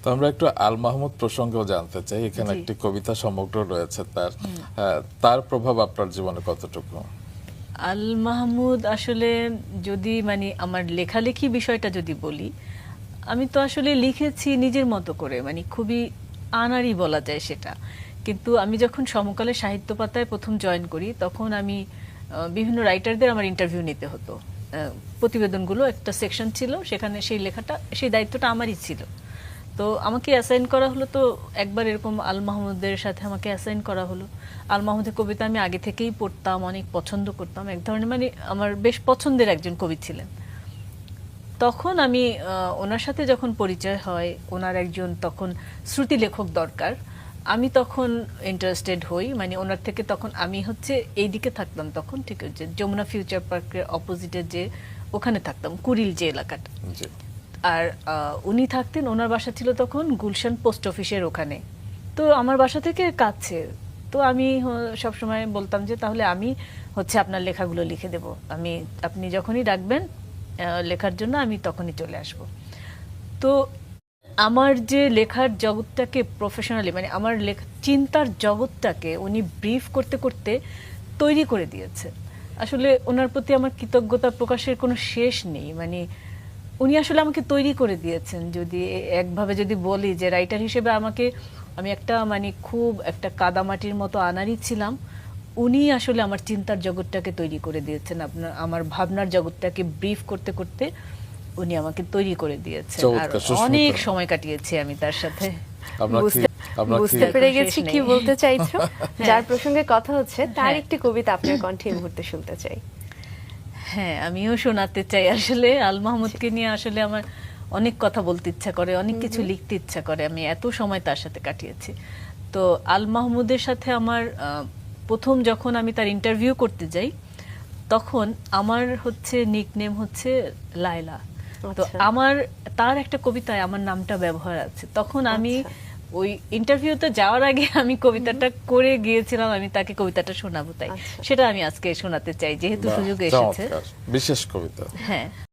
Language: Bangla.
তো আমরা একটু আল মাহমুদ প্রসঙ্গেও জানতে চাই, এখানে একটি কবিতা সমগ্র রয়েছে তার, তার প্রভাব আপনার জীবনে কতটুকু? আল মাহমুদ আসলে যদি মানে আমার লেখালেখি বিষয়টা যদি বলি, আমি তো আসলে লিখেছি নিজের মতো করে, মানে খুবই আনাড়ি বলা যায় সেটা। কিন্তু আমি যখন সমকালে সাহিত্য পাতায় প্রথম জয়েন করি, তখন আমি বিভিন্ন রাইটারদের আমার ইন্টারভিউ নিতে হতো। প্রতিবেদনগুলো একটা সেকশন ছিল, সেখানে সেই লেখাটা, সেই দায়িত্বটা আমারই ছিল। তো আমাকে অ্যাসাইন করা হলো, তো একবার এরকম আল মাহমুদের সাথে আমাকে অ্যাসাইন করা হলো। আল মাহমুদের কবিতা আমি আগে থেকেই পড়তাম, অনেক পছন্দ করতাম, এক ধরনের মানে আমার বেশ পছন্দের একজন কবি ছিলেন। তখন আমি ওনার সাথে যখন পরিচয় হয়, ওনার একজন তখন শ্রুতি লেখক দরকার, আমি তখন ইন্টারেস্টেড হই। মানে ওনার থেকে তখন আমি হচ্ছে এই দিকে থাকতাম তখন, ঠিক আছে, যমুনা ফিউচার পার্কের অপোজিটে যে ওখানে থাকতাম, কুড়িল যে এলাকাটা। আর উনি থাকতেন, ওনার বাসা ছিল তখন গুলশান পোস্ট অফিসের ওখানে। তো আমার বাসা থেকে কাছে, তো আমি সবসময় বলতাম যে তাহলে আমি হচ্ছে আপনার লেখাগুলো লিখে দেব, আমি আপনি যখনই ডাকবেন লেখার জন্য আমি তখনই চলে আসব। তো আমার যে লেখার জগৎটাকে প্রফেশনালি, মানে আমার চিন্তার জগৎটাকে উনি ব্রিফ করতে করতে তৈরি করে দিয়েছে। আসলে ওনার প্রতি আমার কৃতজ্ঞতা প্রকাশের কোনো শেষ নেই। মানে উনি আসলে আমাকে তৈরি করে দিয়েছেন, যদি একভাবে যদি বলি যে রাইটার হিসেবে আমাকে, আমি একটা মানে খুব একটা কাদামাটির মতো আনাড়ি ছিলাম, উনি আসলে আমার চিন্তার জগৎটাকে তৈরি করে দিয়েছেন। আমার ভাবনার জগৎটাকে ব্রিফ করতে করতে উনি আমাকে তৈরি করে দিয়েছেন। আর অনেক সময় কাটিয়েছি আমি তার সাথে। বুঝতে পেরে গেছি কি বলতে চাইছো। যার প্রসঙ্গে কথা হচ্ছে তার একটি কবিতা আপনার কণ্ঠে এই মুহূর্তে শুনতে চাই। হ্যাঁ, আমিও শোনাতে চাই। আসলে আল মাহমুদকে নিয়ে আসলে আমার অনেক কথা বলতে ইচ্ছা করে, অনেক কিছু লিখতে ইচ্ছা করে, আমি এত সময় তার সাথে কাটিয়েছি। তো আল মাহমুদের সাথে আমার প্রথম যখন আমি তার ইন্টারভিউ করতে যাই, তখন আমার হচ্ছে নিকনেম হচ্ছে লায়লা। তো আমার তার একটা কবিতায় আমার নামটা ব্যবহার আছে। তখন আমি ওই ইন্টারভিউতে যাওয়ার আগে আমি কবিতাটা করে গিয়েছিলাম, আমি তাকে কবিতাটা শোনাবো, তাই সেটা আমি আজকে শোনাতে চাই যেহেতু সুযোগ এসেছে। বিশেষ কবিতা। হ্যাঁ।